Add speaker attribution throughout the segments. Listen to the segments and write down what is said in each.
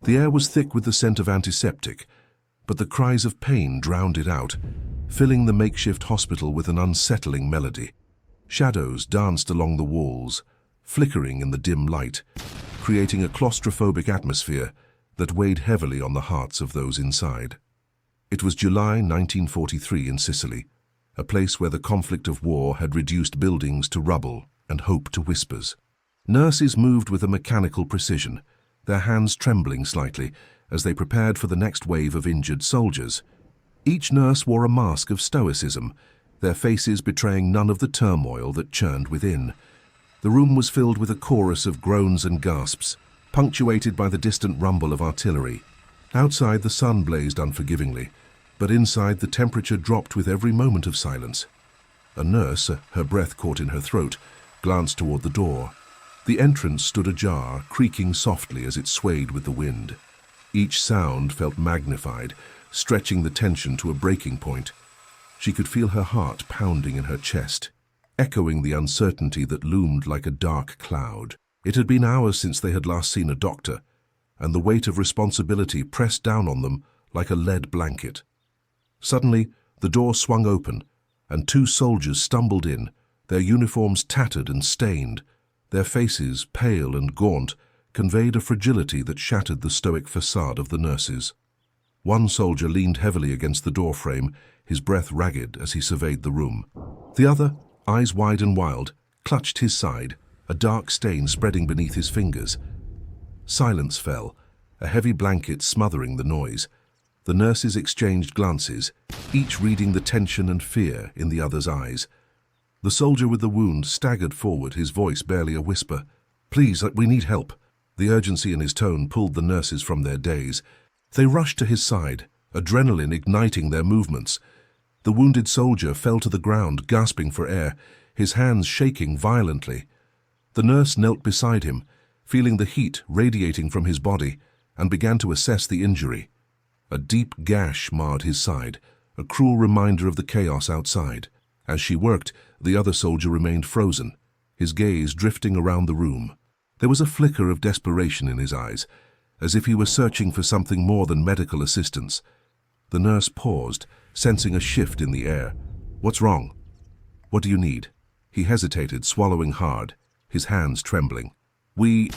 Speaker 1: The air was thick with the scent of antiseptic, but the cries of pain drowned it out, filling the makeshift hospital with an unsettling melody. Shadows danced along the walls, flickering in the dim light, creating a claustrophobic atmosphere that weighed heavily on the hearts of those inside. It was July 1943 in Sicily, a place where the conflict of war had reduced buildings to rubble and hope to whispers. Nurses moved with a mechanical precision, their hands trembling slightly as they prepared for the next wave of injured soldiers. Each nurse wore a mask of stoicism, their faces betraying none of the turmoil that churned within. The room was filled with a chorus of groans and gasps, punctuated by the distant rumble of artillery. Outside, the sun blazed unforgivingly, but inside the temperature dropped with every moment of silence. A nurse, her breath caught in her throat, glanced toward the door. The entrance stood ajar, creaking softly as it swayed with the wind. Each sound felt magnified, stretching the tension to a breaking point. She could feel her heart pounding in her chest, echoing the uncertainty that loomed like a dark cloud. It had been hours since they had last seen a doctor, and the weight of responsibility pressed down on them like a lead blanket. Suddenly, the door swung open, and two soldiers stumbled in, their uniforms tattered and stained. Their faces, pale and gaunt, conveyed a fragility that shattered the stoic facade of the nurses. One soldier leaned heavily against the doorframe, his breath ragged as he surveyed the room. The other, eyes wide and wild, clutched his side, a dark stain spreading beneath his fingers. Silence fell, a heavy blanket smothering the noise. The nurses exchanged glances, each reading the tension and fear in the other's eyes. The soldier with the wound staggered forward, his voice barely a whisper. "Please, we need help." The urgency in his tone pulled the nurses from their daze. They rushed to his side, adrenaline igniting their movements. The wounded soldier fell to the ground, gasping for air, his hands shaking violently. The nurse knelt beside him, feeling the heat radiating from his body, and began to assess the injury. A deep gash marred his side, a cruel reminder of the chaos outside. As she worked, the other soldier remained frozen, his gaze drifting around the room. There was a flicker of desperation in his eyes, as if he were searching for something more than medical assistance. The nurse paused, sensing a shift in the air. "What's wrong? What do you need?" He hesitated, swallowing hard, his hands trembling. We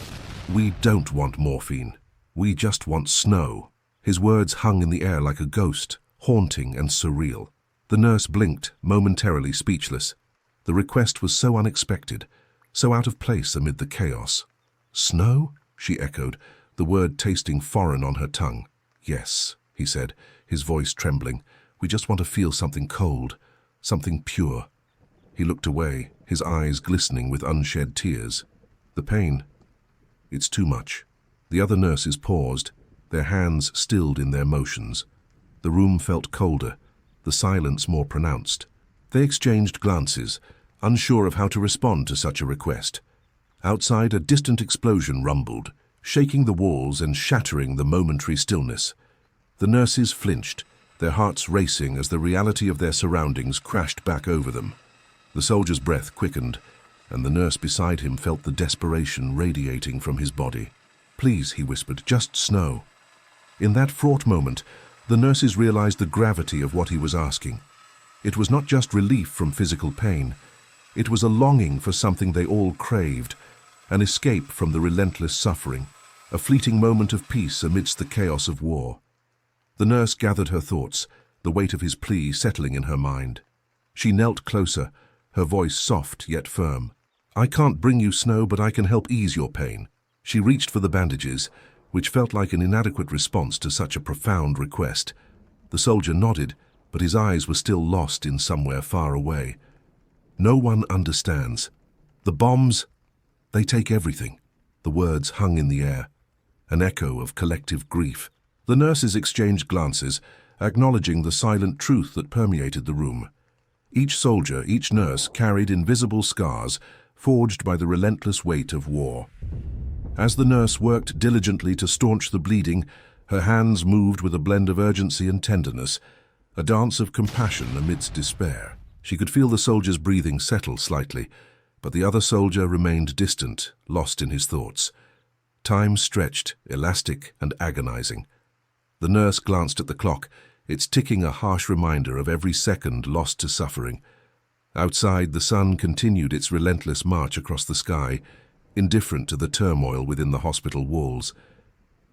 Speaker 1: don't want morphine. We just want snow." His words hung in the air like a ghost, haunting and surreal. The nurse blinked, momentarily speechless. The request was so unexpected, so out of place amid the chaos. "Snow?" she echoed, the word tasting foreign on her tongue. "Yes," he said, his voice trembling. "We just want to feel something cold, something pure." He looked away, his eyes glistening with unshed tears. "The pain, it's too much." The other nurses paused, their hands stilled in their motions. The room felt colder, the silence more pronounced. They exchanged glances, unsure of how to respond to such a request. Outside, a distant explosion rumbled, shaking the walls and shattering the momentary stillness. The nurses flinched, their hearts racing as the reality of their surroundings crashed back over them. The soldier's breath quickened, and the nurse beside him felt the desperation radiating from his body. "Please," he whispered, "just snow." In that fraught moment, the nurses realized the gravity of what he was asking. It was not just relief from physical pain. It was a longing for something they all craved, an escape from the relentless suffering, a fleeting moment of peace amidst the chaos of war. The nurse gathered her thoughts, the weight of his plea settling in her mind. She knelt closer, her voice soft yet firm. "I can't bring you snow, but I can help ease your pain." She reached for the bandages, which felt like an inadequate response to such a profound request. The soldier nodded, but his eyes were still lost in somewhere far away. "No one understands. The bombs, they take everything." The words hung in the air, an echo of collective grief. The nurses exchanged glances, acknowledging the silent truth that permeated the room. Each soldier, each nurse carried invisible scars, forged by the relentless weight of war. As the nurse worked diligently to staunch the bleeding, her hands moved with a blend of urgency and tenderness, a dance of compassion amidst despair. She could feel the soldier's breathing settle slightly, but the other soldier remained distant, lost in his thoughts. Time stretched, elastic and agonizing. The nurse glanced at the clock, its ticking a harsh reminder of every second lost to suffering. Outside, the sun continued its relentless march across the sky, indifferent to the turmoil within the hospital walls.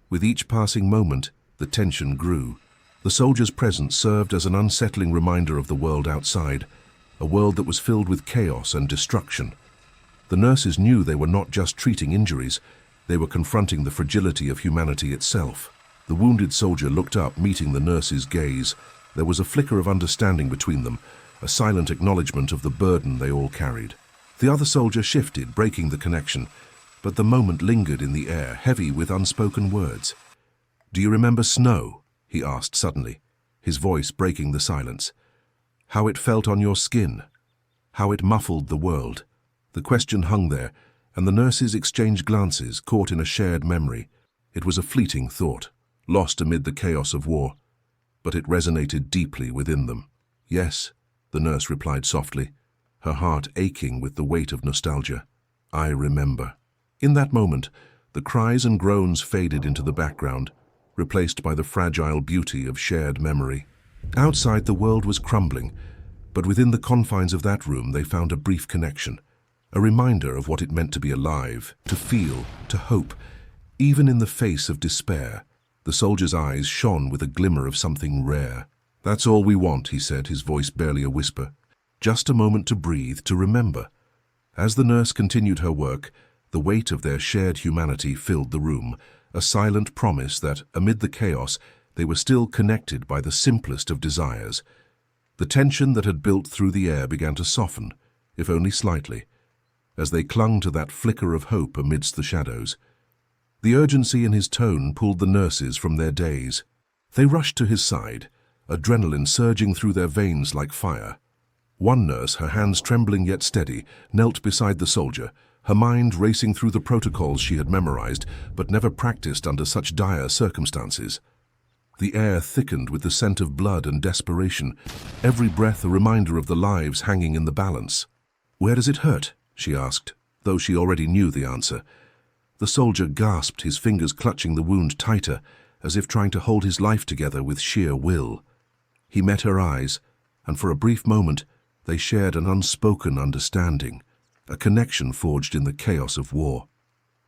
Speaker 1: With each passing moment, the tension grew. The soldiers' presence served as an unsettling reminder of the world outside, a world that was filled with chaos and destruction. The nurses knew they were not just treating injuries, they were confronting the fragility of humanity itself. The wounded soldier looked up, meeting the nurse's gaze. There was a flicker of understanding between them, a silent acknowledgement of the burden they all carried. The other soldier shifted, breaking the connection, but the moment lingered in the air, heavy with unspoken words. "Do you remember snow?" he asked suddenly, his voice breaking the silence. "How it felt on your skin? How it muffled the world?" The question hung there, and the nurses exchanged glances, caught in a shared memory. It was a fleeting thought, lost amid the chaos of war, but it resonated deeply within them. "Yes," the nurse replied softly, her heart aching with the weight of nostalgia. "I remember." In that moment, the cries and groans faded into the background, replaced by the fragile beauty of shared memory. Outside, the world was crumbling, but within the confines of that room they found a brief connection, a reminder of what it meant to be alive, to feel, to hope, even in the face of despair. The soldier's eyes shone with a glimmer of something rare. "That's all we want," he said, his voice barely a whisper. "Just a moment to breathe, to remember." As the nurse continued her work, the weight of their shared humanity filled the room, a silent promise that, amid the chaos, they were still connected by the simplest of desires. The tension that had built through the air began to soften, if only slightly, as they clung to that flicker of hope amidst the shadows. The urgency in his tone pulled the nurses from their daze. They rushed to his side, adrenaline surging through their veins like fire. One nurse, her hands trembling yet steady, knelt beside the soldier, her mind racing through the protocols she had memorized, but never practiced under such dire circumstances. The air thickened with the scent of blood and desperation, every breath a reminder of the lives hanging in the balance. "Where does it hurt?" she asked, though she already knew the answer. The soldier gasped, his fingers clutching the wound tighter, as if trying to hold his life together with sheer will. He met her eyes, and for a brief moment they shared an unspoken understanding, a connection forged in the chaos of war.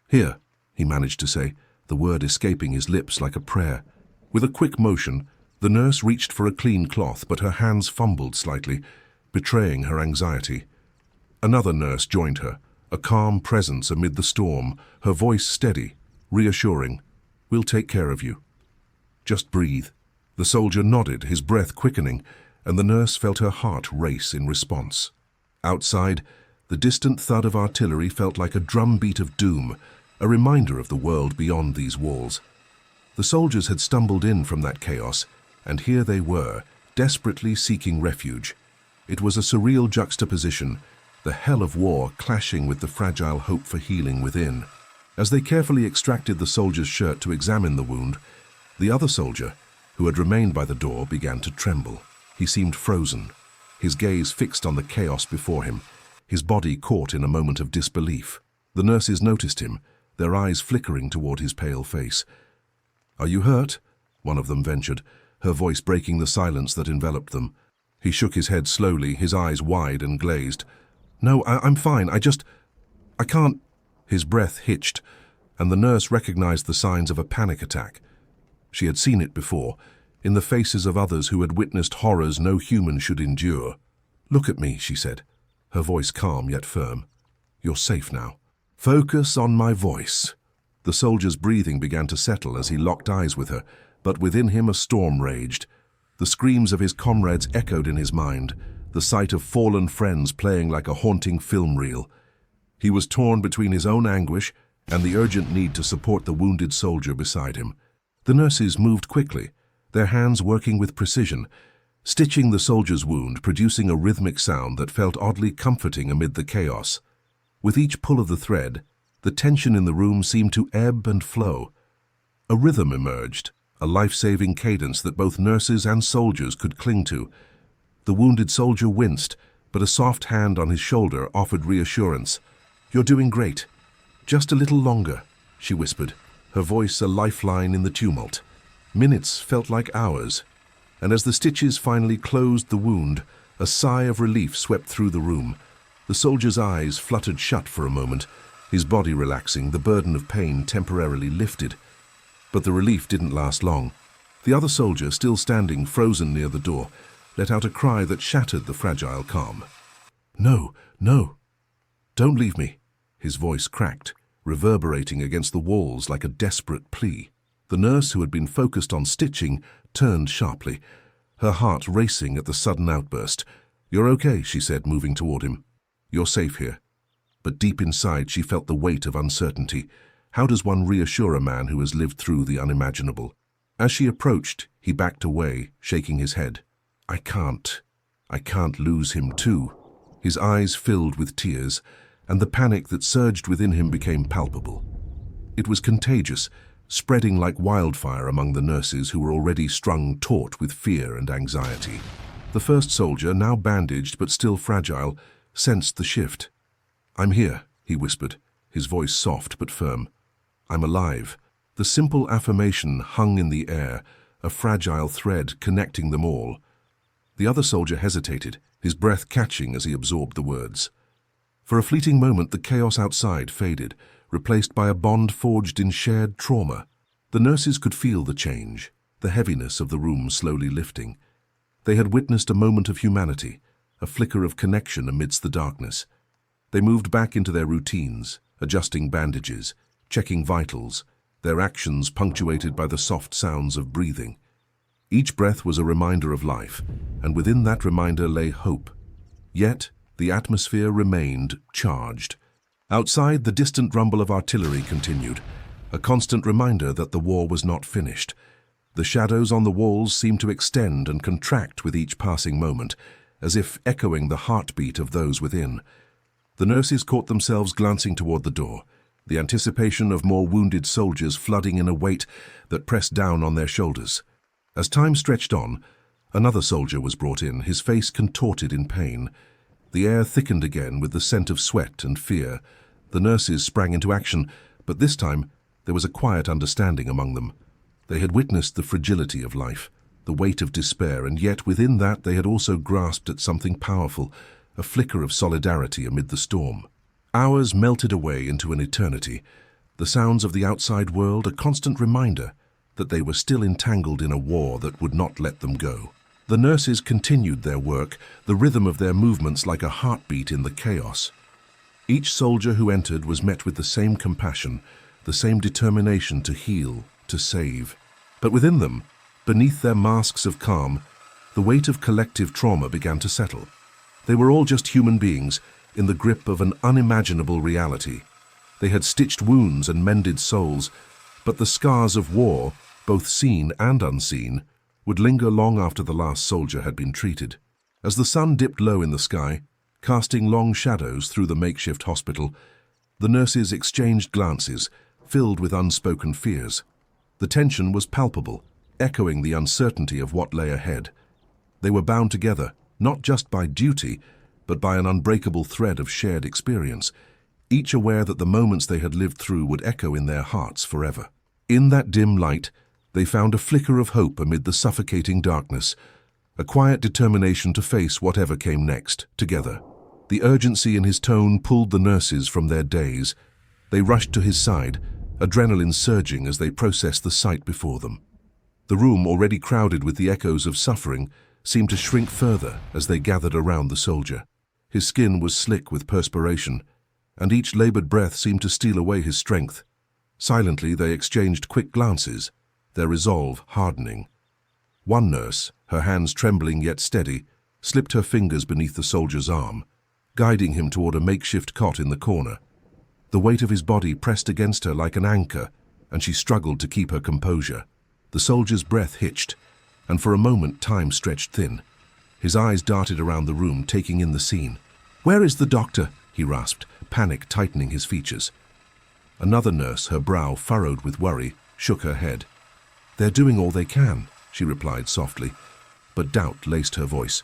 Speaker 1: "Here," he managed to say, the word escaping his lips like a prayer. With a quick motion, the nurse reached for a clean cloth, but her hands fumbled slightly, betraying her anxiety. Another nurse joined her, a calm presence amid the storm, her voice steady, reassuring. "We'll take care of you. Just breathe." The soldier nodded, his breath quickening, and the nurse felt her heart race in response. Outside, the distant thud of artillery felt like a drumbeat of doom, a reminder of the world beyond these walls. The soldiers had stumbled in from that chaos, and here they were, desperately seeking refuge. It was a surreal juxtaposition, the hell of war clashing with the fragile hope for healing within. As they carefully extracted the soldier's shirt to examine the wound, the other soldier, who had remained by the door, began to tremble. He seemed frozen, his gaze fixed on the chaos before him, his body caught in a moment of disbelief. The nurses noticed him, their eyes flickering toward his pale face. "Are you hurt?" one of them ventured, her voice breaking the silence that enveloped them. He shook his head slowly, his eyes wide and glazed. "No, I'm fine. I can't." His breath hitched, and the nurse recognized the signs of a panic attack. She had seen it before, in the faces of others who had witnessed horrors no human should endure. "Look at me," she said, her voice calm yet firm. "You're safe now. Focus on my voice." The soldier's breathing began to settle as he locked eyes with her, but within him a storm raged. The screams of his comrades echoed in his mind, the sight of fallen friends playing like a haunting film reel. He was torn between his own anguish and the urgent need to support the wounded soldier beside him. The nurses moved quickly, their hands working with precision, stitching the soldier's wound, producing a rhythmic sound that felt oddly comforting amid the chaos. With each pull of the thread, the tension in the room seemed to ebb and flow. A rhythm emerged, a life-saving cadence that both nurses and soldiers could cling to. The wounded soldier winced, but a soft hand on his shoulder offered reassurance. "You're doing great. Just a little longer." she whispered, her voice a lifeline in the tumult. Minutes felt like hours, and as the stitches finally closed the wound, a sigh of relief swept through the room. The soldier's eyes fluttered shut for a moment, his body relaxing, the burden of pain temporarily lifted. But the relief didn't last long. The other soldier, still standing frozen near the door, let out a cry that shattered the fragile calm. "No, no, don't leave me." His voice cracked, reverberating against the walls like a desperate plea. The nurse, who had been focused on stitching, turned sharply, her heart racing at the sudden outburst. "You're okay," she said, moving toward him. "You're safe here." But deep inside she felt the weight of uncertainty. How does one reassure a man who has lived through the unimaginable? As she approached, he backed away, shaking his head. I can't lose him too." His eyes filled with tears, and the panic that surged within him became palpable. It was contagious, spreading like wildfire among the nurses who were already strung taut with fear and anxiety. The first soldier, now bandaged but still fragile, sensed the shift. "I'm here," he whispered, his voice soft but firm. "I'm alive." The simple affirmation hung in the air, a fragile thread connecting them all. The other soldier hesitated, his breath catching as he absorbed the words. For a fleeting moment the chaos outside faded, replaced by a bond forged in shared trauma. The nurses could feel the change, the heaviness of the room slowly lifting. They had witnessed a moment of humanity, a flicker of connection amidst the darkness. They moved back into their routines, adjusting bandages, checking vitals, their actions punctuated by the soft sounds of breathing. Each breath was a reminder of life, and within that reminder lay hope. Yet, the atmosphere remained charged. Outside, the distant rumble of artillery continued, a constant reminder that the war was not finished. The shadows on the walls seemed to extend and contract with each passing moment, as if echoing the heartbeat of those within. The nurses caught themselves glancing toward the door, the anticipation of more wounded soldiers flooding in a weight that pressed down on their shoulders. As time stretched on, another soldier was brought in, his face contorted in pain. The air thickened again with the scent of sweat and fear. The nurses sprang into action, but this time there was a quiet understanding among them. They had witnessed the fragility of life, the weight of despair, and yet within that they had also grasped at something powerful, a flicker of solidarity amid the storm. Hours melted away into an eternity, the sounds of the outside world a constant reminder that they were still entangled in a war that would not let them go. The nurses continued their work, the rhythm of their movements like a heartbeat in the chaos. Each soldier who entered was met with the same compassion, the same determination to heal, to save. But within them, beneath their masks of calm, the weight of collective trauma began to settle. They were all just human beings in the grip of an unimaginable reality. They had stitched wounds and mended souls, but the scars of war, both seen and unseen, would linger long after the last soldier had been treated. As the sun dipped low in the sky, casting long shadows through the makeshift hospital, the nurses exchanged glances, filled with unspoken fears. The tension was palpable, echoing the uncertainty of what lay ahead. They were bound together, not just by duty, but by an unbreakable thread of shared experience, each aware that the moments they had lived through would echo in their hearts forever. In that dim light, they found a flicker of hope amid the suffocating darkness, a quiet determination to face whatever came next, together. The urgency in his tone pulled the nurses from their daze. They rushed to his side, adrenaline surging as they processed the sight before them. The room, already crowded with the echoes of suffering, seemed to shrink further as they gathered around the soldier. His skin was slick with perspiration, and each labored breath seemed to steal away his strength. Silently they exchanged quick glances, their resolve hardening. One nurse, her hands trembling yet steady, slipped her fingers beneath the soldier's arm, guiding him toward a makeshift cot in the corner. The weight of his body pressed against her like an anchor, and she struggled to keep her composure. The soldier's breath hitched, and for a moment time stretched thin. His eyes darted around the room, taking in the scene. "Where is the doctor?" he rasped, panic tightening his features. Another nurse, her brow furrowed with worry, shook her head. "They're doing all they can," she replied softly, but doubt laced her voice.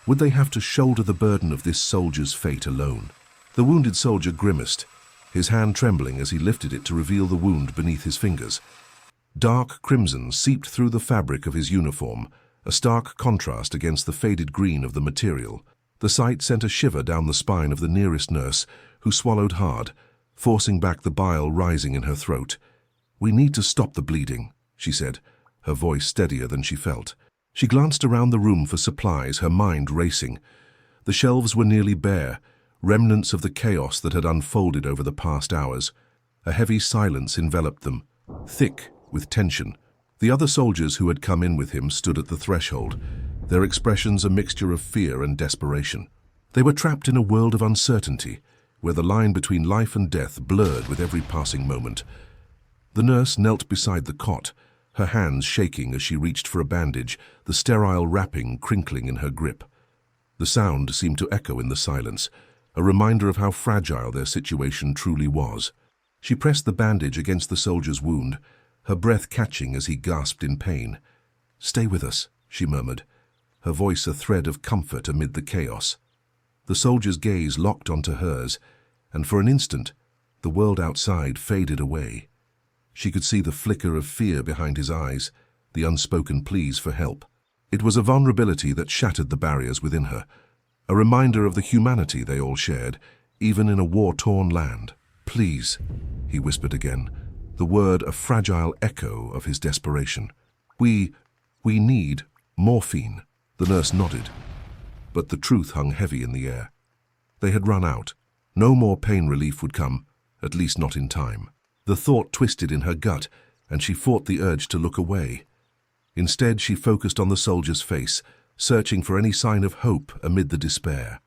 Speaker 1: Would they have to shoulder the burden of this soldier's fate alone? The wounded soldier grimaced, his hand trembling as he lifted it to reveal the wound beneath his fingers. Dark crimson seeped through the fabric of his uniform, a stark contrast against the faded green of the material. The sight sent a shiver down the spine of the nearest nurse, who swallowed hard, forcing back the bile rising in her throat. "We need to stop the bleeding," she said, her voice steadier than she felt. She glanced around the room for supplies, her mind racing. The shelves were nearly bare, remnants of the chaos that had unfolded over the past hours. A heavy silence enveloped them, thick with tension. The other soldiers who had come in with him stood at the threshold, their expressions a mixture of fear and desperation. They were trapped in a world of uncertainty, where the line between life and death blurred with every passing moment. The nurse knelt beside the cot, her hands shaking as she reached for a bandage, the sterile wrapping crinkling in her grip. The sound seemed to echo in the silence, a reminder of how fragile their situation truly was. She pressed the bandage against the soldier's wound, her breath catching as he gasped in pain. "Stay with us," she murmured, her voice a thread of comfort amid the chaos. The soldier's gaze locked onto hers, and for an instant, the world outside faded away. She could see the flicker of fear behind his eyes, the unspoken pleas for help. It was a vulnerability that shattered the barriers within her, a reminder of the humanity they all shared, even in a war-torn land. "Please," he whispered again, the word a fragile echo of his desperation. We need morphine." The nurse nodded, but the truth hung heavy in the air. They had run out. No more pain relief would come, at least not in time. The thought twisted in her gut, and she fought the urge to look away. Instead, she focused on the soldier's face, searching for any sign of hope amid the despair.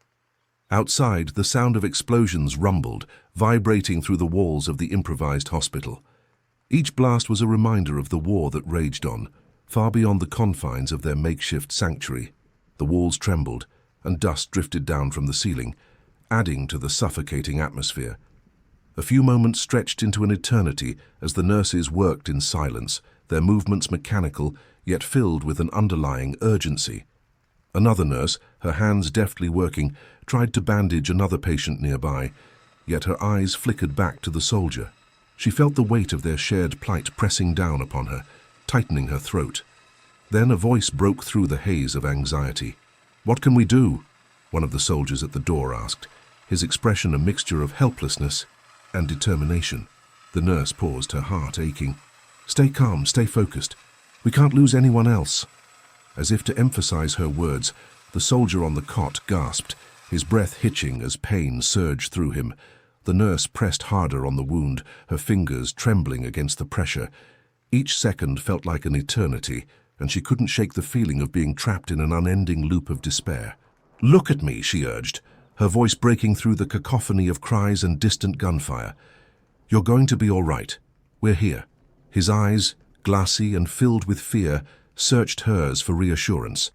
Speaker 1: Outside, the sound of explosions rumbled, vibrating through the walls of the improvised hospital. Each blast was a reminder of the war that raged on, far beyond the confines of their makeshift sanctuary. The walls trembled, and dust drifted down from the ceiling, adding to the suffocating atmosphere. A few moments stretched into an eternity as the nurses worked in silence, their movements mechanical, yet filled with an underlying urgency. Another nurse, her hands deftly working, tried to bandage another patient nearby, yet her eyes flickered back to the soldier. She felt the weight of their shared plight pressing down upon her, tightening her throat. Then a voice broke through the haze of anxiety. "What can we do?" one of the soldiers at the door asked, his expression a mixture of helplessness and determination. The nurse paused, her heart aching. "Stay calm, stay focused. We can't lose anyone else." As if to emphasize her words, the soldier on the cot gasped, his breath hitching as pain surged through him. The nurse pressed harder on the wound, her fingers trembling against the pressure. Each second felt like an eternity, and she couldn't shake the feeling of being trapped in an unending loop of despair. "Look at me," she urged, her voice breaking through the cacophony of cries and distant gunfire. "You're going to be all right. We're here." His eyes, glassy and filled with fear, searched hers for reassurance.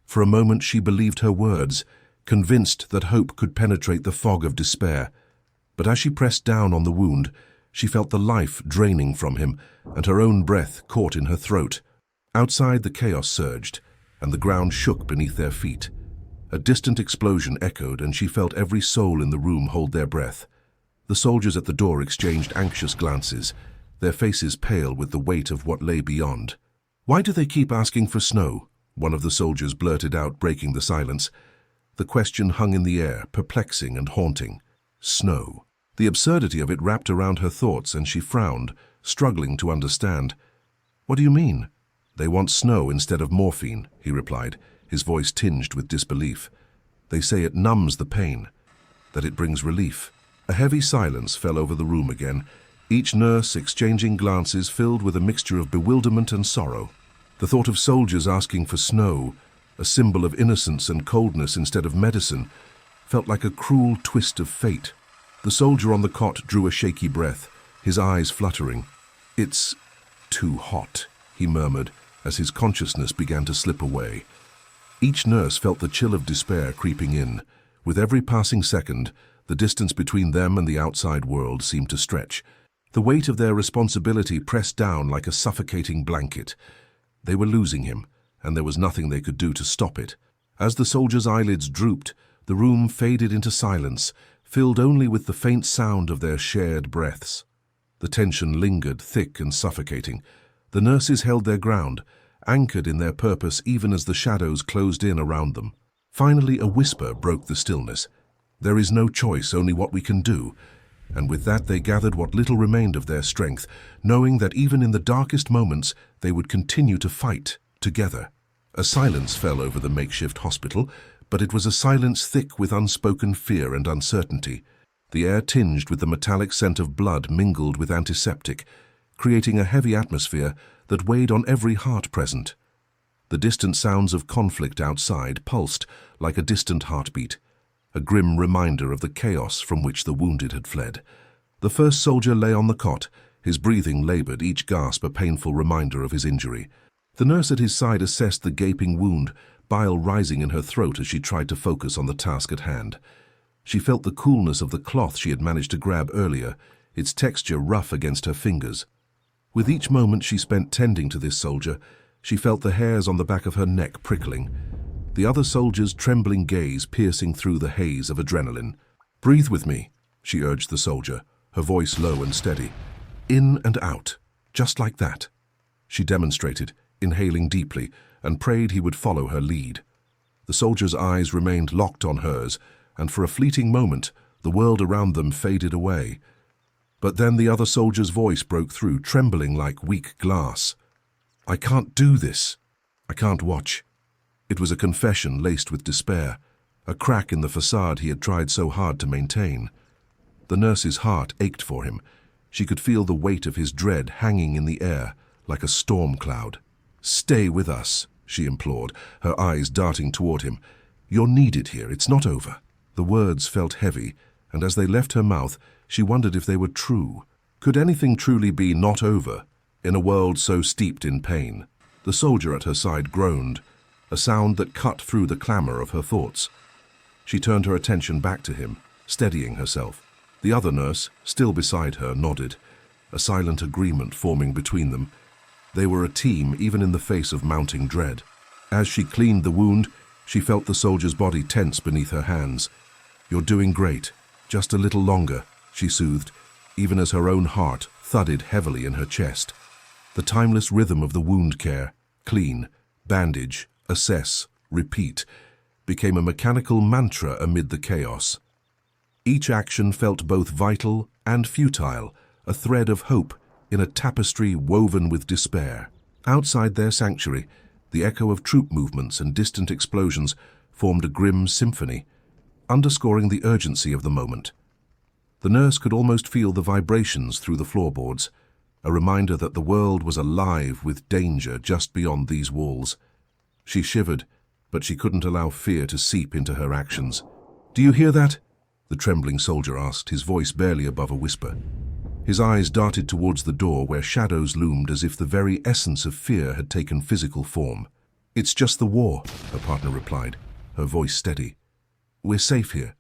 Speaker 1: For a moment she believed her words, convinced that hope could penetrate the fog of despair. But as she pressed down on the wound, she felt the life draining from him, and her own breath caught in her throat. Outside, the chaos surged, and the ground shook beneath their feet. A distant explosion echoed, and she felt every soul in the room hold their breath. The soldiers at the door exchanged anxious glances, their faces pale with the weight of what lay beyond. "Why do they keep asking for snow?" one of the soldiers blurted out, breaking the silence. The question hung in the air, perplexing and haunting. Snow. The absurdity of it wrapped around her thoughts, and she frowned, struggling to understand. "What do you mean?" "They want snow instead of morphine," he replied, his voice tinged with disbelief. "They say it numbs the pain, that it brings relief." A heavy silence fell over the room again, each nurse exchanging glances filled with a mixture of bewilderment and sorrow. The thought of soldiers asking for snow, a symbol of innocence and coldness instead of medicine, felt like a cruel twist of fate. The soldier on the cot drew a shaky breath, his eyes fluttering. "It's too hot," he murmured as his consciousness began to slip away. Each nurse felt the chill of despair creeping in. With every passing second, the distance between them and the outside world seemed to stretch. The weight of their responsibility pressed down like a suffocating blanket. They were losing him, and there was nothing they could do to stop it. As the soldier's eyelids drooped, the room faded into silence, filled only with the faint sound of their shared breaths. The tension lingered, thick and suffocating. The nurses held their ground, anchored in their purpose even as the shadows closed in around them. Finally, a whisper broke the stillness. "There is no choice, only what we can do." And with that they gathered what little remained of their strength, knowing that even in the darkest moments they would continue to fight together. A silence fell over the makeshift hospital, but it was a silence thick with unspoken fear and uncertainty. The air tinged with the metallic scent of blood mingled with antiseptic, creating a heavy atmosphere that weighed on every heart present. The distant sounds of conflict outside pulsed like a distant heartbeat, a grim reminder of the chaos from which the wounded had fled. The first soldier lay on the cot, his breathing labored, each gasp a painful reminder of his injury. The nurse at his side assessed the gaping wound, bile rising in her throat as she tried to focus on the task at hand. She felt the coolness of the cloth she had managed to grab earlier, its texture rough against her fingers. With each moment she spent tending to this soldier, she felt the hairs on the back of her neck prickling, the other soldier's trembling gaze piercing through the haze of adrenaline. "Breathe with me," she urged the soldier, her voice low and steady. "In and out, just like that." She demonstrated, inhaling deeply, and prayed he would follow her lead. The soldier's eyes remained locked on hers, and for a fleeting moment, the world around them faded away. But then the other soldier's voice broke through, trembling like weak glass. "I can't do this. I can't watch." It was a confession laced with despair, a crack in the facade he had tried so hard to maintain. The nurse's heart ached for him. She could feel the weight of his dread hanging in the air like a storm cloud. "Stay with us," she implored, her eyes darting toward him. "You're needed here, it's not over." The words felt heavy, and as they left her mouth, she wondered if they were true. Could anything truly be not over in a world so steeped in pain? The soldier at her side groaned, a sound that cut through the clamor of her thoughts. She turned her attention back to him, steadying herself. The other nurse, still beside her, nodded, a silent agreement forming between them. They were a team even in the face of mounting dread. As she cleaned the wound, she felt the soldier's body tense beneath her hands. "You're doing great. Just a little longer," she soothed, even as her own heart thudded heavily in her chest. The timeless rhythm of the wound care, clean, bandage, assess, repeat, became a mechanical mantra amid the chaos. Each action felt both vital and futile, a thread of hope in a tapestry woven with despair. Outside their sanctuary, the echo of troop movements and distant explosions formed a grim symphony, underscoring the urgency of the moment. The nurse could almost feel the vibrations through the floorboards, a reminder that the world was alive with danger just beyond these walls. She shivered, but she couldn't allow fear to seep into her actions. "Do you hear that?" the trembling soldier asked, his voice barely above a whisper. His eyes darted towards the door where shadows loomed as if the very essence of fear had taken physical form. "It's just the war," her partner replied, her voice steady. "We're safe here.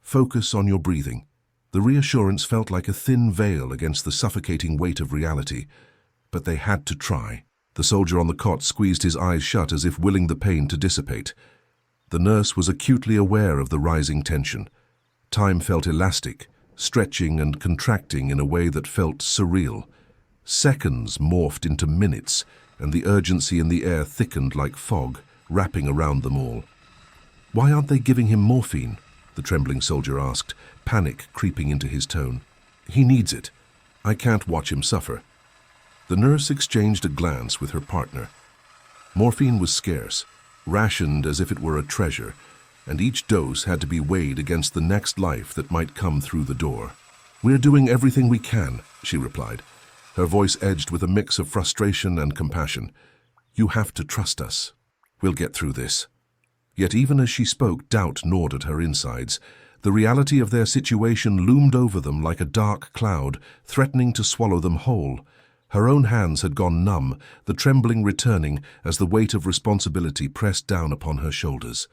Speaker 1: Focus on your breathing." The reassurance felt like a thin veil against the suffocating weight of reality, but they had to try. The soldier on the cot squeezed his eyes shut as if willing the pain to dissipate. The nurse was acutely aware of the rising tension. Time felt elastic, stretching and contracting in a way that felt surreal. Seconds morphed into minutes, and the urgency in the air thickened like fog, wrapping around them all. "Why aren't they giving him morphine?" the trembling soldier asked, panic creeping into his tone. "He needs it. I can't watch him suffer." The nurse exchanged a glance with her partner. Morphine was scarce, rationed as if it were a treasure, and each dose had to be weighed against the next life that might come through the door. "We're doing everything we can," she replied, her voice edged with a mix of frustration and compassion. "You have to trust us. We'll get through this." Yet even as she spoke, doubt gnawed at her insides. The reality of their situation loomed over them like a dark cloud, threatening to swallow them whole. Her own hands had gone numb, the trembling returning as the weight of responsibility pressed down upon her shoulders.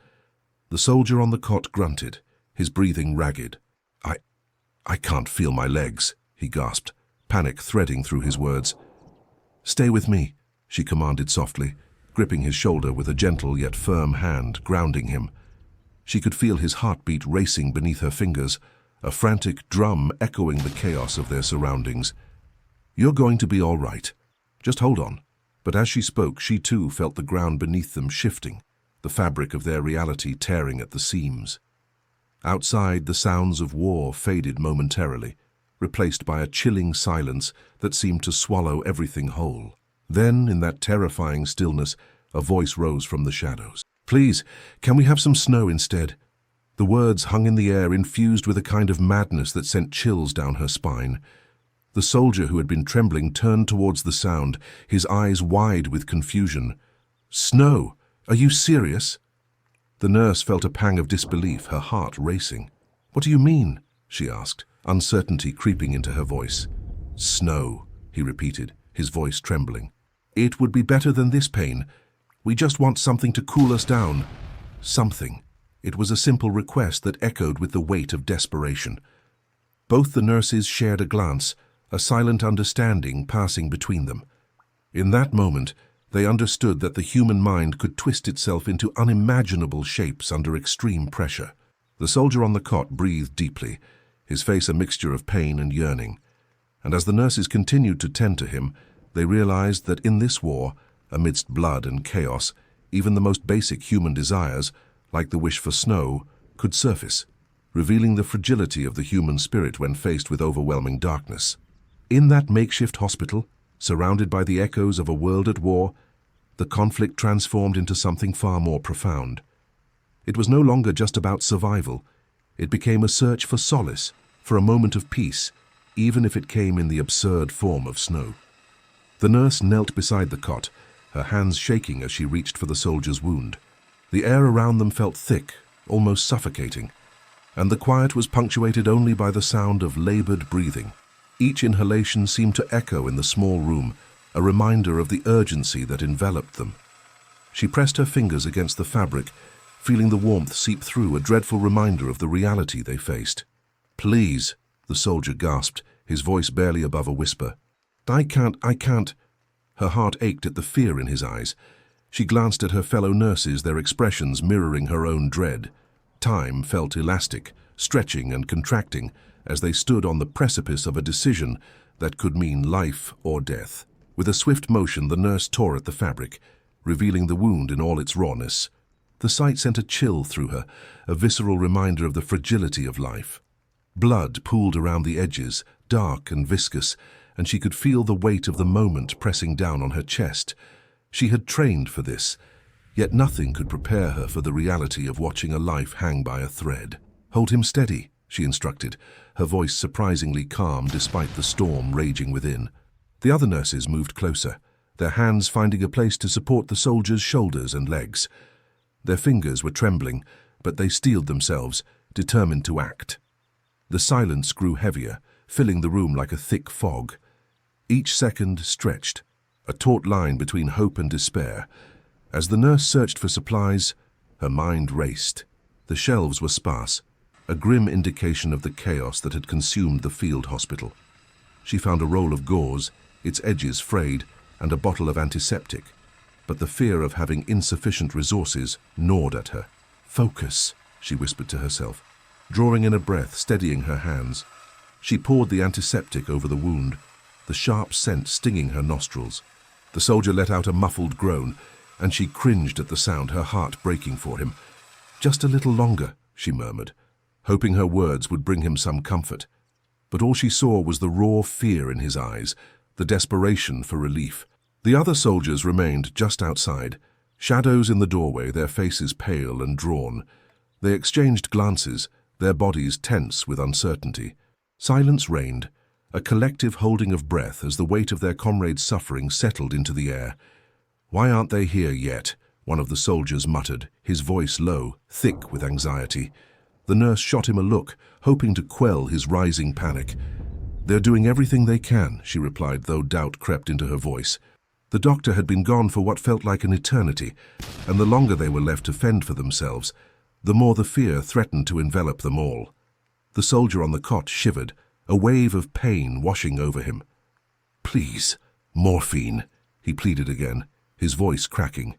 Speaker 1: The soldier on the cot grunted, his breathing ragged. I can't feel my legs," he gasped, panic threading through his words. "Stay with me," she commanded softly, gripping his shoulder with a gentle yet firm hand, grounding him. She could feel his heartbeat racing beneath her fingers, a frantic drum echoing the chaos of their surroundings. "You're going to be all right. Just hold on." But as she spoke, she too felt the ground beneath them shifting, the fabric of their reality tearing at the seams. Outside, the sounds of war faded momentarily, replaced by a chilling silence that seemed to swallow everything whole. Then, in that terrifying stillness, a voice rose from the shadows. "Please, can we have some snow instead?" The words hung in the air, infused with a kind of madness that sent chills down her spine. The soldier who had been trembling turned towards the sound, his eyes wide with confusion. "Snow? Are you serious?" The nurse felt a pang of disbelief, her heart racing. "What do you mean?" she asked, uncertainty creeping into her voice. "Snow," he repeated, his voice trembling. "It would be better than this pain. We just want something to cool us down." Something. It was a simple request that echoed with the weight of desperation. Both the nurses shared a glance, a silent understanding passing between them. In that moment, they understood that the human mind could twist itself into unimaginable shapes under extreme pressure. The soldier on the cot breathed deeply, his face a mixture of pain and yearning. And as the nurses continued to tend to him, they realized that in this war, amidst blood and chaos, even the most basic human desires, like the wish for snow, could surface, revealing the fragility of the human spirit when faced with overwhelming darkness. In that makeshift hospital, surrounded by the echoes of a world at war, the conflict transformed into something far more profound. It was no longer just about survival. It became a search for solace, for a moment of peace, even if it came in the absurd form of snow. The nurse knelt beside the cot, her hands shaking as she reached for the soldier's wound. The air around them felt thick, almost suffocating, and the quiet was punctuated only by the sound of labored breathing. Each inhalation seemed to echo in the small room, a reminder of the urgency that enveloped them. She pressed her fingers against the fabric, feeling the warmth seep through, a dreadful reminder of the reality they faced. "Please," the soldier gasped, his voice barely above a whisper. I can't." Her heart ached at the fear in his eyes. She glanced at her fellow nurses, their expressions mirroring her own dread. Time felt elastic, stretching and contracting, as they stood on the precipice of a decision that could mean life or death. With a swift motion, the nurse tore at the fabric, revealing the wound in all its rawness. The sight sent a chill through her, a visceral reminder of the fragility of life. Blood pooled around the edges, dark and viscous, and she could feel the weight of the moment pressing down on her chest. She had trained for this, yet nothing could prepare her for the reality of watching a life hang by a thread. "Hold him steady," she instructed, her voice surprisingly calm despite the storm raging within. The other nurses moved closer, their hands finding a place to support the soldier's shoulders and legs. Their fingers were trembling, but they steeled themselves, determined to act. The silence grew heavier, filling the room like a thick fog. Each second stretched, a taut line between hope and despair. As the nurse searched for supplies, her mind raced. The shelves were sparse, a grim indication of the chaos that had consumed the field hospital. She found a roll of gauze, its edges frayed, and a bottle of antiseptic. But the fear of having insufficient resources gnawed at her. "Focus," she whispered to herself, drawing in a breath, steadying her hands. She poured the antiseptic over the wound, the sharp scent stinging her nostrils. The soldier let out a muffled groan, and she cringed at the sound, her heart breaking for him. "Just a little longer," she murmured, hoping her words would bring him some comfort. But all she saw was the raw fear in his eyes, the desperation for relief. The other soldiers remained just outside, shadows in the doorway, their faces pale and drawn. They exchanged glances, their bodies tense with uncertainty. Silence reigned, a collective holding of breath as the weight of their comrades' suffering settled into the air. "Why aren't they here yet?" one of the soldiers muttered, his voice low, thick with anxiety. The nurse shot him a look, hoping to quell his rising panic. "They're doing everything they can," she replied, though doubt crept into her voice. The doctor had been gone for what felt like an eternity, and the longer they were left to fend for themselves, the more the fear threatened to envelop them all. The soldier on the cot shivered, a wave of pain washing over him. "Please, morphine," he pleaded again, his voice cracking.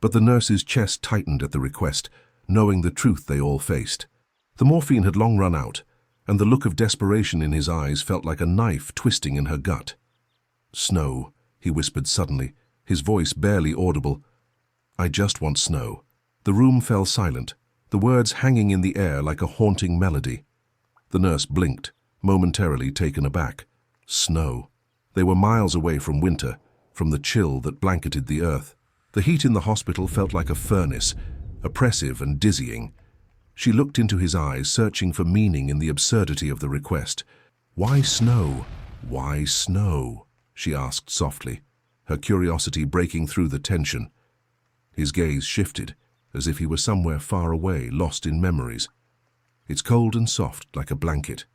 Speaker 1: But the nurse's chest tightened at the request, knowing the truth they all faced. The morphine had long run out, and the look of desperation in his eyes felt like a knife twisting in her gut. "Snow," he whispered suddenly, his voice barely audible. "I just want snow." The room fell silent, the words hanging in the air like a haunting melody. The nurse blinked, momentarily taken aback. Snow. They were miles away from winter, from the chill that blanketed the earth. The heat in the hospital felt like a furnace, oppressive and dizzying. She looked into his eyes, searching for meaning in the absurdity of the request. "Why snow? Why snow?" she asked softly, her curiosity breaking through the tension. His gaze shifted, as if he were somewhere far away, lost in memories. "It's cold and soft, like a blanket.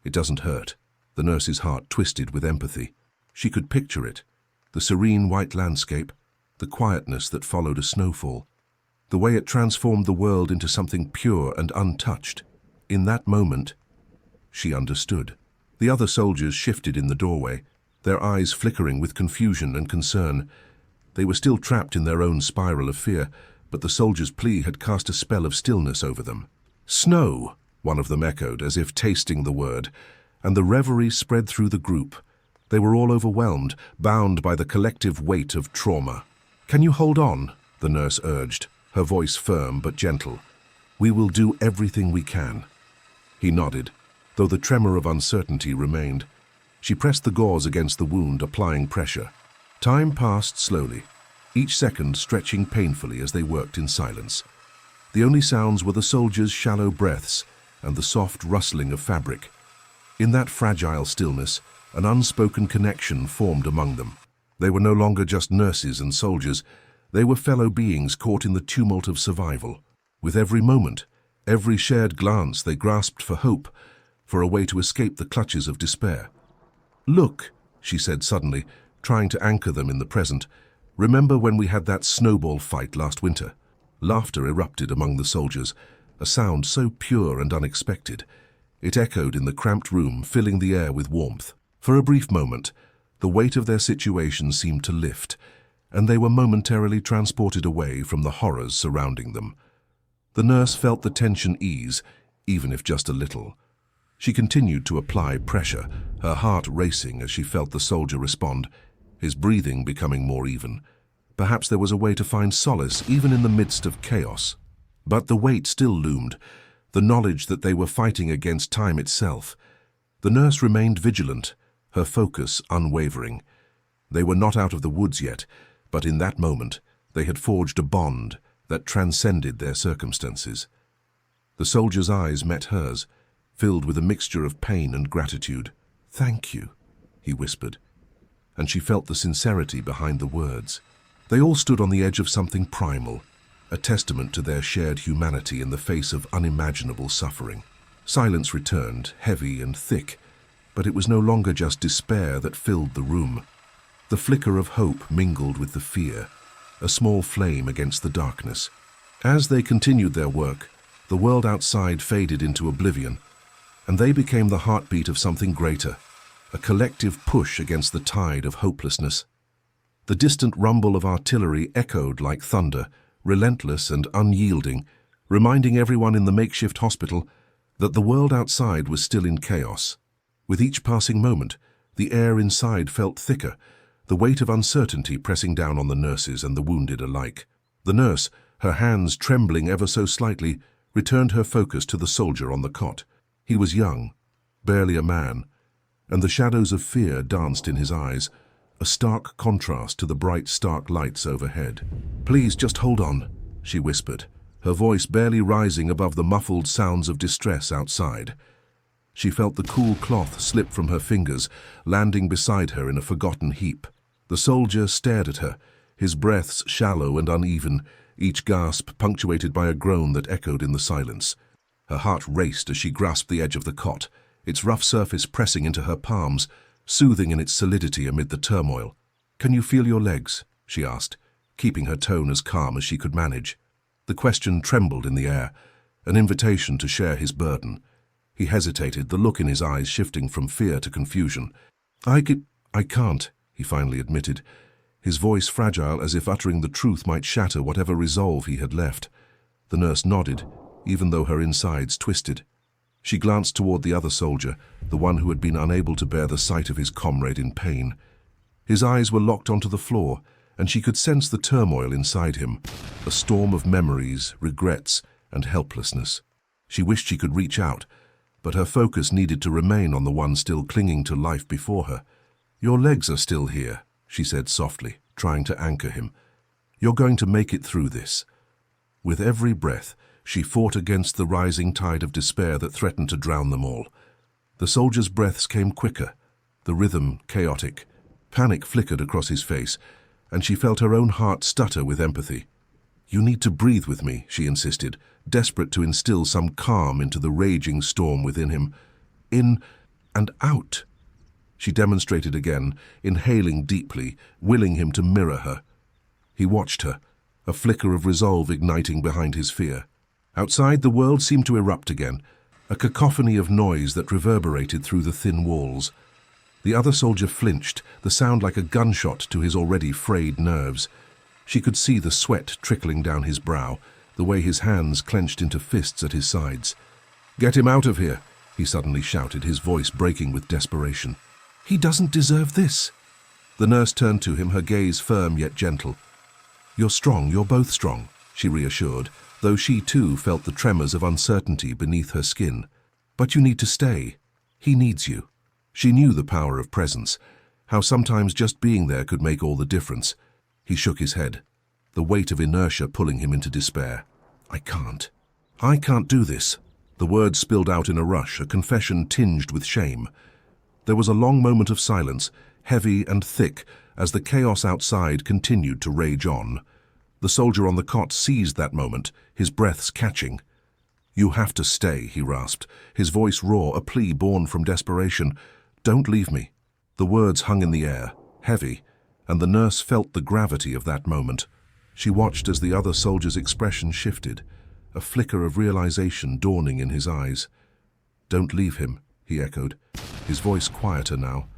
Speaker 1: It doesn't hurt." The nurse's heart twisted with empathy. She could picture it, the serene white landscape, the quietness that followed a snowfall, the way it transformed the world into something pure and untouched. In that moment, she understood. The other soldiers shifted in the doorway, their eyes flickering with confusion and concern. They were still trapped in their own spiral of fear, but the soldier's plea had cast a spell of stillness over them. "Snow," one of them echoed, as if tasting the word, and the reverie spread through the group. They were all overwhelmed, bound by the collective weight of trauma. "Can you hold on?" the nurse urged, her voice firm but gentle. "We will do everything we can." He nodded, though the tremor of uncertainty remained. She pressed the gauze against the wound, applying pressure. Time passed slowly, each second stretching painfully as they worked in silence. The only sounds were the soldiers' shallow breaths and the soft rustling of fabric. In that fragile stillness, an unspoken connection formed among them. They were no longer just nurses and soldiers. They were fellow beings caught in the tumult of survival. With every moment, every shared glance, they grasped for hope, for a way to escape the clutches of despair. "Look," she said suddenly, trying to anchor them in the present. "Remember when we had that snowball fight last winter?" Laughter erupted among the soldiers, a sound so pure and unexpected. It echoed in the cramped room, filling the air with warmth. For a brief moment, the weight of their situation seemed to lift, and they were momentarily transported away from the horrors surrounding them. The nurse felt the tension ease, even if just a little. She continued to apply pressure, her heart racing as she felt the soldier respond, his breathing becoming more even. Perhaps there was a way to find solace even in the midst of chaos. But the weight still loomed, the knowledge that they were fighting against time itself. The nurse remained vigilant, her focus unwavering. They were not out of the woods yet, but in that moment they had forged a bond that transcended their circumstances. The soldier's eyes met hers, filled with a mixture of pain and gratitude. "Thank you," he whispered, and she felt the sincerity behind the words. They all stood on the edge of something primal, a testament to their shared humanity in the face of unimaginable suffering. Silence returned, heavy and thick, but it was no longer just despair that filled the room. The flicker of hope mingled with the fear, a small flame against the darkness. As they continued their work, the world outside faded into oblivion, and they became the heartbeat of something greater, a collective push against the tide of hopelessness. The distant rumble of artillery echoed like thunder, relentless and unyielding, reminding everyone in the makeshift hospital that the world outside was still in chaos. With each passing moment, the air inside felt thicker, the weight of uncertainty pressing down on the nurses and the wounded alike. The nurse, her hands trembling ever so slightly, returned her focus to the soldier on the cot. He was young, barely a man, and the shadows of fear danced in his eyes, a stark contrast to the bright, stark lights overhead. "Please, just hold on," she whispered, her voice barely rising above the muffled sounds of distress outside. She felt the cool cloth slip from her fingers, landing beside her in a forgotten heap. The soldier stared at her, his breaths shallow and uneven, each gasp punctuated by a groan that echoed in the silence. Her heart raced as she grasped the edge of the cot, its rough surface pressing into her palms, soothing in its solidity amid the turmoil. "Can you feel your legs?" she asked, keeping her tone as calm as she could manage. The question trembled in the air, an invitation to share his burden. He hesitated, the look in his eyes shifting from fear to confusion. I can't," he finally admitted, his voice fragile as if uttering the truth might shatter whatever resolve he had left. The nurse nodded, even though her insides twisted. She glanced toward the other soldier, the one who had been unable to bear the sight of his comrade in pain. His eyes were locked onto the floor, and she could sense the turmoil inside him, a storm of memories, regrets, and helplessness. She wished she could reach out, but her focus needed to remain on the one still clinging to life before her. "Your legs are still here," she said softly, trying to anchor him. "You're going to make it through this." With every breath, she fought against the rising tide of despair that threatened to drown them all. The soldier's breaths came quicker, the rhythm chaotic. Panic flickered across his face, and she felt her own heart stutter with empathy. "You need to breathe with me," she insisted, desperate to instill some calm into the raging storm within him. "In and out." She demonstrated again, inhaling deeply, willing him to mirror her. He watched her, a flicker of resolve igniting behind his fear. Outside, the world seemed to erupt again, a cacophony of noise that reverberated through the thin walls. The other soldier flinched, the sound like a gunshot to his already frayed nerves. She could see the sweat trickling down his brow, the way his hands clenched into fists at his sides. "Get him out of here," he suddenly shouted, his voice breaking with desperation. "He doesn't deserve this." The nurse turned to him, her gaze firm yet gentle. "You're strong, you're both strong," she reassured, though she too felt the tremors of uncertainty beneath her skin. "But you need to stay. He needs you." She knew the power of presence, how sometimes just being there could make all the difference. He shook his head, the weight of inertia pulling him into despair. I can't do this." The words spilled out in a rush, a confession tinged with shame. There was a long moment of silence, heavy and thick, as the chaos outside continued to rage on. The soldier on the cot seized that moment, his breaths catching. "You have to stay," he rasped, his voice raw, a plea born from desperation. "Don't leave me." The words hung in the air, heavy, and the nurse felt the gravity of that moment. She watched as the other soldier's expression shifted, a flicker of realization dawning in his eyes. "Don't leave him," he echoed, his voice quieter now,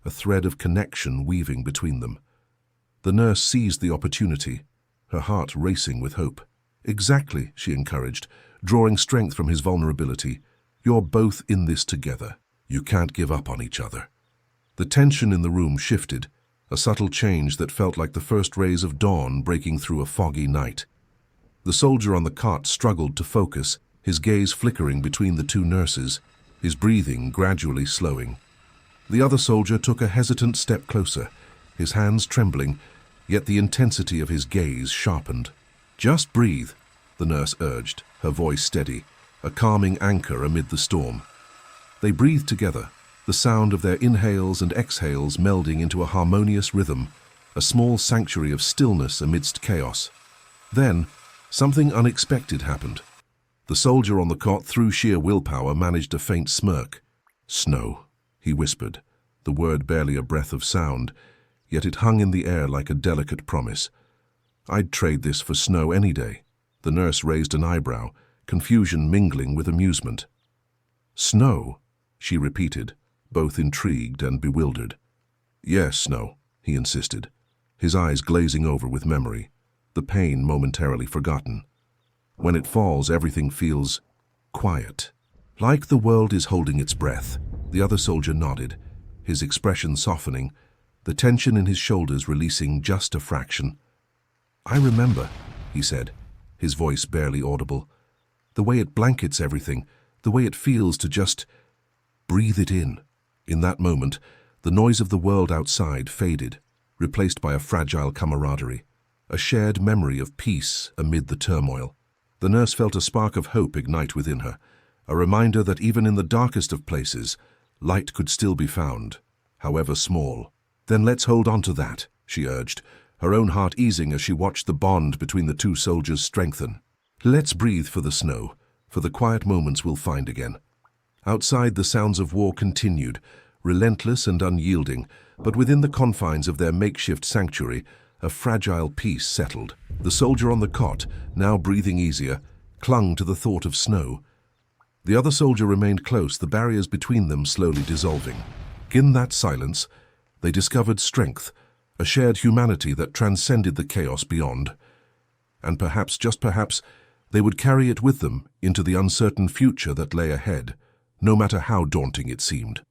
Speaker 1: a thread of connection weaving between them. The nurse seized the opportunity, her heart racing with hope. "Exactly," she encouraged, drawing strength from his vulnerability. "You're both in this together. You can't give up on each other." The tension in the room shifted, a subtle change that felt like the first rays of dawn breaking through a foggy night. The soldier on the cot struggled to focus, his gaze flickering between the two nurses, his breathing gradually slowing. The other soldier took a hesitant step closer, his hands trembling, yet the intensity of his gaze sharpened. "Just breathe," the nurse urged, her voice steady, a calming anchor amid the storm. They breathed together, the sound of their inhales and exhales melding into a harmonious rhythm, a small sanctuary of stillness amidst chaos. Then, something unexpected happened. The soldier on the cot, through sheer willpower, managed a faint smirk. "Snow," he whispered, the word barely a breath of sound, yet it hung in the air like a delicate promise. "I'd trade this for snow any day." The nurse raised an eyebrow, confusion mingling with amusement. "Snow?" she repeated, both intrigued and bewildered. "Yes, snow," he insisted, his eyes glazing over with memory, the pain momentarily forgotten. "When it falls, everything feels quiet. Like the world is holding its breath." The other soldier nodded, his expression softening, the tension in his shoulders releasing just a fraction. "I remember," he said, his voice barely audible. "The way it blankets everything, the way it feels to just breathe it in." In that moment, the noise of the world outside faded, replaced by a fragile camaraderie, a shared memory of peace amid the turmoil. The nurse felt a spark of hope ignite within her, a reminder that even in the darkest of places, light could still be found, however small. "Then let's hold on to that," she urged, her own heart easing as she watched the bond between the two soldiers strengthen. "Let's breathe for the snow, for the quiet moments we'll find again." Outside, the sounds of war continued, relentless and unyielding, but within the confines of their makeshift sanctuary, a fragile peace settled. The soldier on the cot, now breathing easier, clung to the thought of snow. The other soldier remained close, the barriers between them slowly dissolving. In that silence, they discovered strength, a shared humanity that transcended the chaos beyond. And perhaps, just perhaps, they would carry it with them into the uncertain future that lay ahead. no matter how daunting it seemed.